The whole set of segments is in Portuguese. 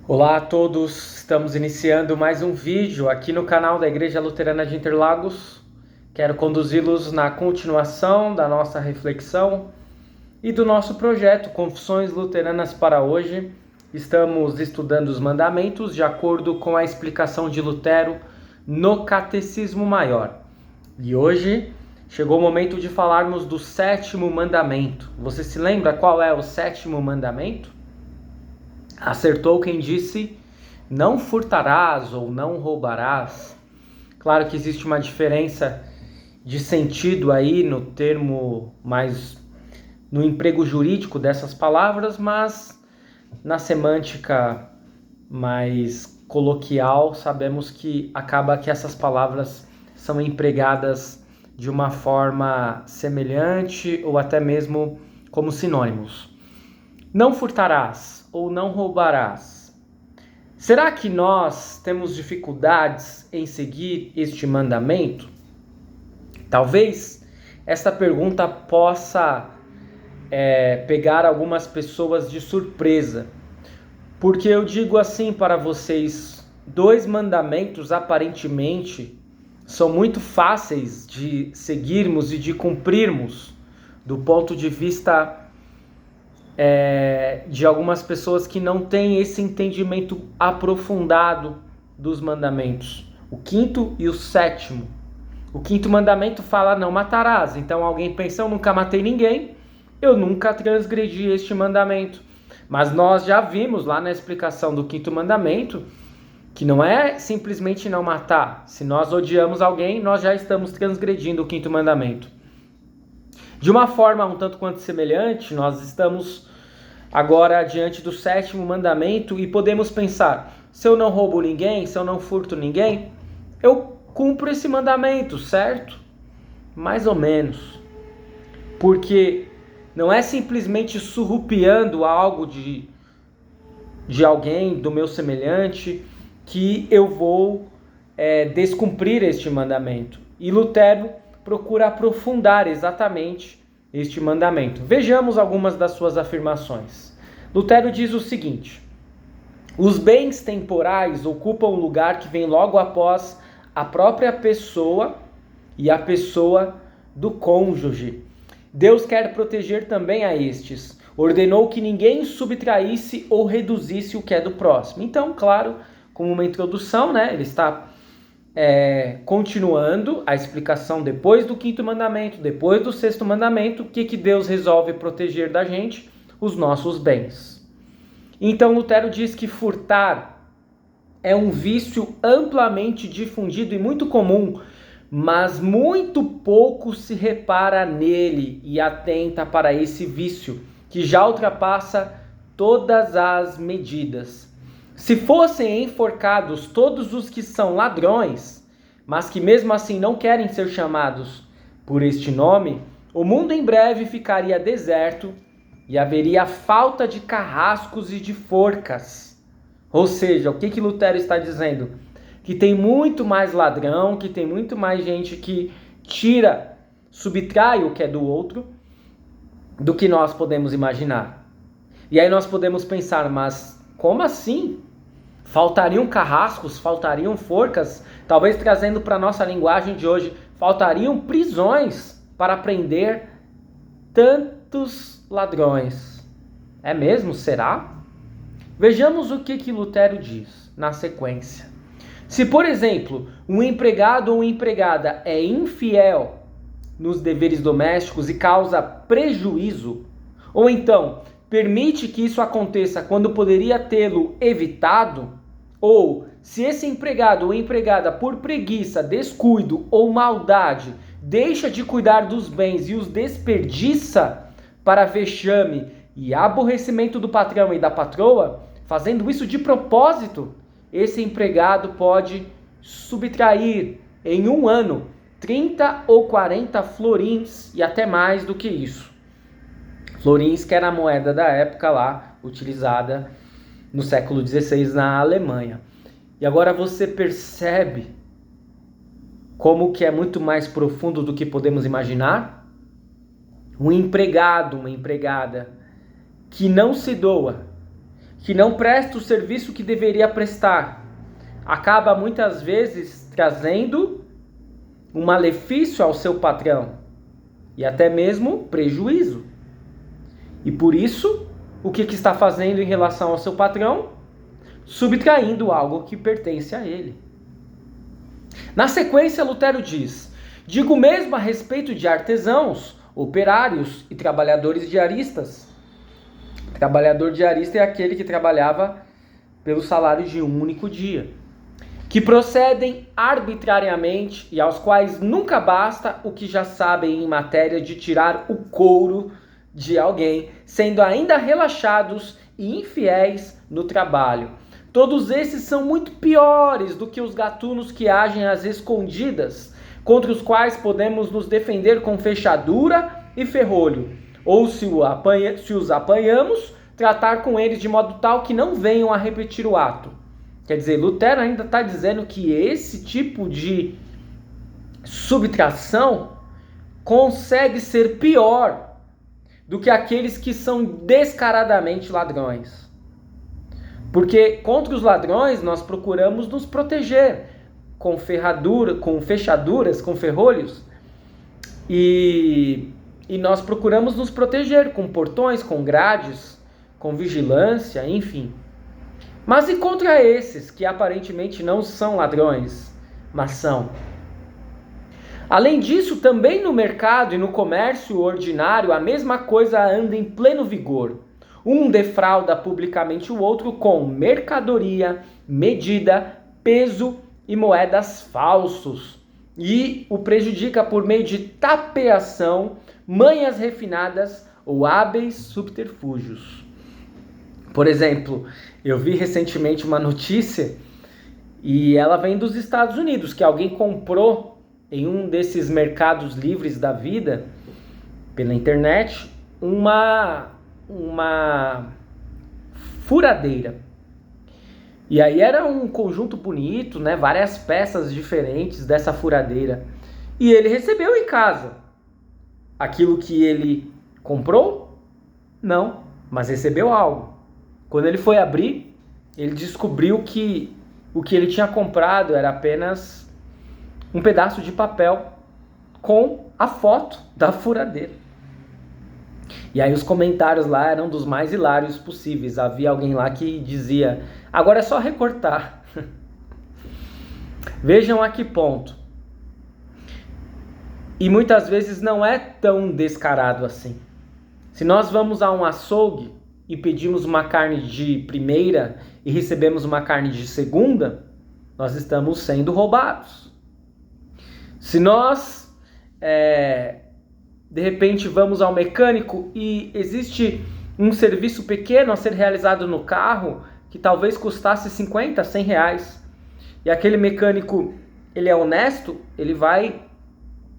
Olá a todos, estamos iniciando mais um vídeo aqui no canal da Igreja Luterana de Interlagos. Quero conduzi-los na continuação da nossa reflexão e do nosso projeto Confissões Luteranas para hoje. Estamos estudando os mandamentos de acordo com a explicação de Lutero no Catecismo Maior. E hoje chegou o momento de falarmos do sétimo mandamento. Você se lembra qual é o sétimo mandamento? Acertou quem disse: não furtarás ou não roubarás. Claro que existe uma diferença de sentido aí no termo, mais no emprego jurídico dessas palavras, mas na semântica mais coloquial sabemos que acaba que essas palavras são empregadas de uma forma semelhante ou até mesmo como sinônimos. Não furtarás ou não roubarás. Será que nós temos dificuldades em seguir este mandamento? Talvez esta pergunta possa pegar algumas pessoas de surpresa, porque eu digo assim para vocês: dois mandamentos aparentemente são muito fáceis de seguirmos e de cumprirmos do ponto de vista de algumas pessoas que não têm esse entendimento aprofundado dos mandamentos. O quinto e o sétimo. O quinto mandamento fala: não matarás. Então alguém pensa: eu nunca matei ninguém, eu nunca transgredi este mandamento. Mas nós já vimos lá na explicação do quinto mandamento que não é simplesmente não matar. Se nós odiamos alguém, nós já estamos transgredindo o quinto mandamento. De uma forma um tanto quanto semelhante, nós estamos agora diante do sétimo mandamento e podemos pensar: se eu não roubo ninguém, se eu não furto ninguém, eu cumpro esse mandamento, certo? Mais ou menos. Porque não é simplesmente surrupiando algo de alguém, do meu semelhante, que eu vou descumprir este mandamento. E Lutero procura aprofundar exatamente este mandamento. Vejamos algumas das suas afirmações. Lutero diz o seguinte: os bens temporais ocupam um lugar que vem logo após a própria pessoa e a pessoa do cônjuge. Deus quer proteger também a estes. Ordenou que ninguém subtraísse ou reduzisse o que é do próximo. Então, claro, como uma introdução, ele está continuando a explicação depois do quinto mandamento, depois do sexto mandamento, o que Deus resolve proteger da gente? Os nossos bens. Então Lutero diz que furtar é um vício amplamente difundido e muito comum, mas muito pouco se repara nele e atenta para esse vício, que já ultrapassa todas as medidas. Se fossem enforcados todos os que são ladrões, mas que mesmo assim não querem ser chamados por este nome, o mundo em breve ficaria deserto e haveria falta de carrascos e de forcas. Ou seja, o que Lutero está dizendo? Que tem muito mais ladrão, que tem muito mais gente que subtrai o que é do outro, do que nós podemos imaginar. E aí nós podemos pensar: mas como assim? Faltariam carrascos, faltariam forcas, talvez trazendo para a nossa linguagem de hoje, faltariam prisões para prender tantos ladrões. É mesmo? Será? Vejamos o que Lutero diz na sequência. Se, por exemplo, um empregado ou empregada é infiel nos deveres domésticos e causa prejuízo, ou então permite que isso aconteça quando poderia tê-lo evitado, ou se esse empregado ou empregada, por preguiça, descuido ou maldade, deixa de cuidar dos bens e os desperdiça para vexame e aborrecimento do patrão e da patroa, fazendo isso de propósito, esse empregado pode subtrair em um ano 30 ou 40 florins e até mais do que isso. Florins, que era a moeda da época lá, utilizada no século XVI na Alemanha. E agora você percebe como que é muito mais profundo do que podemos imaginar? Um empregado, uma empregada que não se doa, que não presta o serviço que deveria prestar, acaba muitas vezes trazendo um malefício ao seu patrão e até mesmo prejuízo. E por isso, o que está fazendo em relação ao seu patrão? Subtraindo algo que pertence a ele. Na sequência, Lutero diz: digo mesmo a respeito de artesãos, operários e trabalhadores diaristas. Trabalhador diarista é aquele que trabalhava pelo salário de um único dia, que procedem arbitrariamente e aos quais nunca basta o que já sabem em matéria de tirar o couro de alguém, sendo ainda relaxados e infiéis no trabalho. Todos esses são muito piores do que os gatunos que agem às escondidas, contra os quais podemos nos defender com fechadura e ferrolho, ou se os apanhamos, tratar com eles de modo tal que não venham a repetir o ato. Quer dizer, Lutero ainda está dizendo que esse tipo de subtração consegue ser pior do que aqueles que são descaradamente ladrões. Porque contra os ladrões nós procuramos nos proteger com fechaduras, com ferrolhos, e nós procuramos nos proteger com portões, com grades, com vigilância, enfim. Mas e contra esses que aparentemente não são ladrões, mas são? Além disso, também no mercado e no comércio ordinário, a mesma coisa anda em pleno vigor. Um defrauda publicamente o outro com mercadoria, medida, peso e moedas falsos, e o prejudica por meio de tapeação, manhas refinadas ou hábeis subterfúgios. Por exemplo, eu vi recentemente uma notícia, e ela vem dos Estados Unidos, que alguém comprou em um desses mercados livres da vida, pela internet, uma furadeira. E aí era um conjunto bonito, né? Várias peças diferentes dessa furadeira. E ele recebeu em casa. Aquilo que ele comprou? Não, mas recebeu algo. Quando ele foi abrir, ele descobriu que o que ele tinha comprado era apenas um pedaço de papel com a foto da furadeira. E aí os comentários lá eram dos mais hilários possíveis. Havia alguém lá que dizia: agora é só recortar. Vejam a que ponto. E muitas vezes não é tão descarado assim. Se nós vamos a um açougue e pedimos uma carne de primeira e recebemos uma carne de segunda, nós estamos sendo roubados. Se nós de repente vamos ao mecânico e existe um serviço pequeno a ser realizado no carro que talvez custasse 50, 100 reais, e aquele mecânico, ele é honesto, ele vai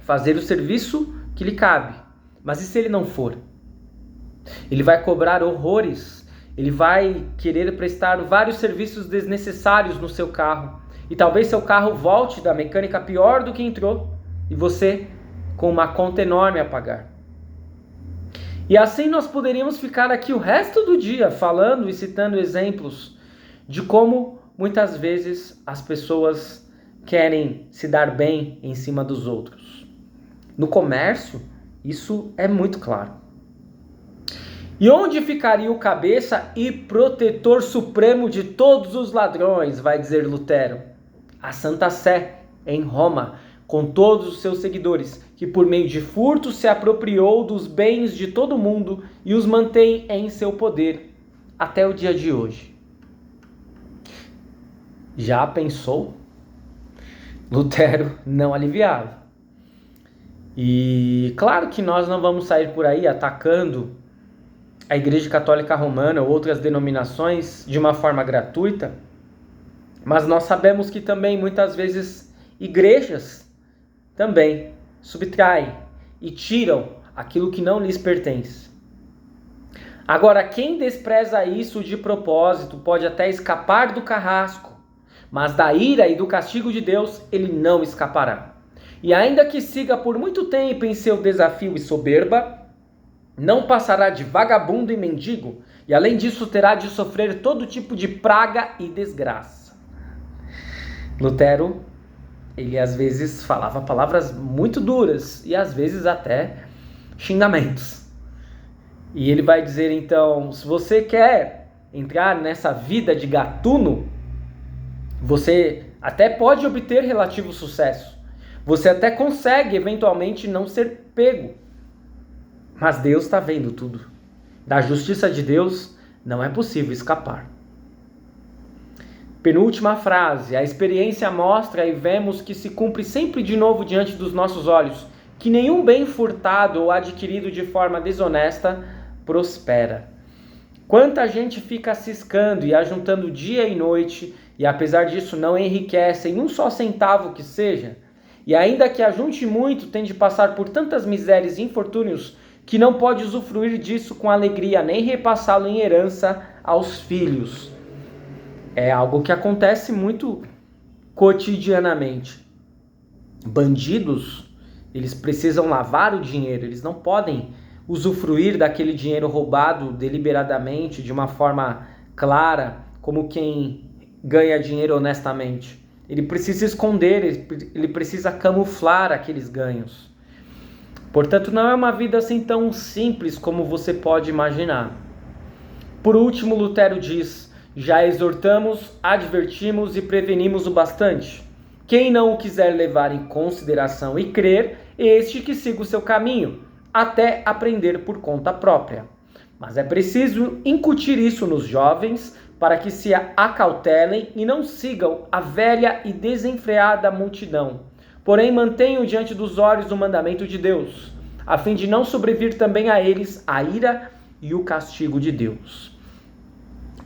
fazer o serviço que lhe cabe. Mas e se ele não for? Ele vai cobrar horrores, ele vai querer prestar vários serviços desnecessários no seu carro, e talvez seu carro volte da mecânica pior do que entrou, e você com uma conta enorme a pagar. E assim nós poderíamos ficar aqui o resto do dia falando e citando exemplos de como muitas vezes as pessoas querem se dar bem em cima dos outros. No comércio, isso é muito claro. E onde ficaria o cabeça e protetor supremo de todos os ladrões, vai dizer Lutero? A Santa Sé, em Roma, com todos os seus seguidores, que por meio de furto se apropriou dos bens de todo mundo e os mantém em seu poder até o dia de hoje. Já pensou? Lutero não aliviava. E claro que nós não vamos sair por aí atacando a Igreja Católica Romana ou outras denominações de uma forma gratuita, mas nós sabemos que também muitas vezes igrejas também subtraem e tiram aquilo que não lhes pertence. Agora, quem despreza isso de propósito pode até escapar do carrasco, mas da ira e do castigo de Deus ele não escapará. E ainda que siga por muito tempo em seu desafio e soberba, não passará de vagabundo e mendigo E além disso, terá de sofrer todo tipo de praga e desgraça. Lutero, ele às vezes falava palavras muito duras e às vezes até xingamentos. E ele vai dizer então, se você quer entrar nessa vida de gatuno, você até pode obter relativo sucesso. Você até consegue eventualmente não ser pego. Mas Deus está vendo tudo. Da justiça de Deus não é possível escapar. Penúltima frase. A experiência mostra e vemos que se cumpre sempre de novo diante dos nossos olhos, que nenhum bem furtado ou adquirido de forma desonesta prospera. Quanta gente fica ciscando e ajuntando dia e noite, e apesar disso não enriquece em um só centavo que seja, e ainda que ajunte muito, tem de passar por tantas misérias e infortúnios que não pode usufruir disso com alegria, nem repassá-lo em herança aos filhos. É algo que acontece muito cotidianamente. Bandidos, eles precisam lavar o dinheiro, eles não podem usufruir daquele dinheiro roubado deliberadamente, de uma forma clara, como quem ganha dinheiro honestamente. Ele precisa esconder, ele precisa camuflar aqueles ganhos. Portanto, não é uma vida assim tão simples como você pode imaginar. Por último, Lutero diz: já exortamos, advertimos e prevenimos o bastante. Quem não o quiser levar em consideração e crer, este que siga o seu caminho, até aprender por conta própria. Mas é preciso incutir isso nos jovens para que se acautelem e não sigam a velha e desenfreada multidão. Porém, mantenham diante dos olhos o mandamento de Deus, a fim de não sobrevir também a eles a ira e o castigo de Deus.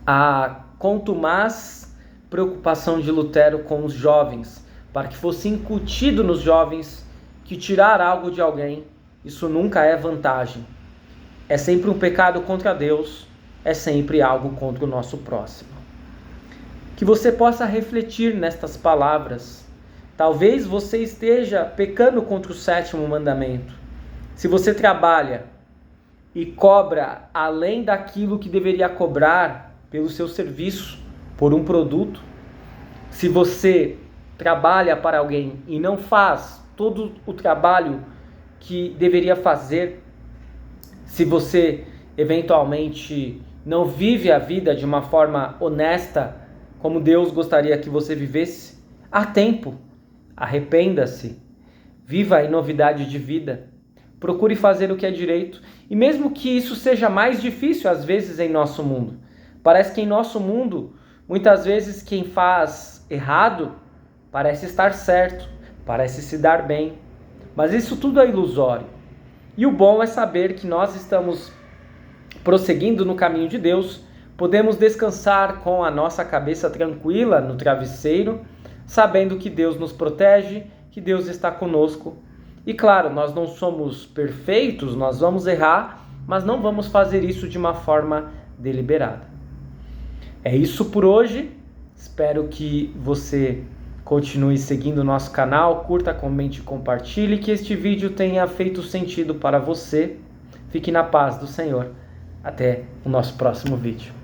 A contumaz preocupação de Lutero com os jovens, para que fosse incutido nos jovens que tirar algo de alguém, isso nunca é vantagem. É sempre um pecado contra Deus, é sempre algo contra o nosso próximo. Que você possa refletir nestas palavras. Talvez você esteja pecando contra o 7º mandamento. Se você trabalha e cobra além daquilo que deveria cobrar pelo seu serviço, por um produto, se você trabalha para alguém e não faz todo o trabalho que deveria fazer, se você eventualmente não vive a vida de uma forma honesta, como Deus gostaria que você vivesse, há tempo, arrependa-se, viva em novidade de vida, procure fazer o que é direito, e mesmo que isso seja mais difícil às vezes em nosso mundo, parece que em nosso mundo, muitas vezes quem faz errado parece estar certo, parece se dar bem, mas isso tudo é ilusório. E o bom é saber que nós estamos prosseguindo no caminho de Deus, podemos descansar com a nossa cabeça tranquila no travesseiro, sabendo que Deus nos protege, que Deus está conosco. E claro, nós não somos perfeitos, nós vamos errar, mas não vamos fazer isso de uma forma deliberada. É isso por hoje, espero que você continue seguindo o nosso canal, curta, comente e compartilhe, que este vídeo tenha feito sentido para você. Fique na paz do Senhor. Até o nosso próximo vídeo.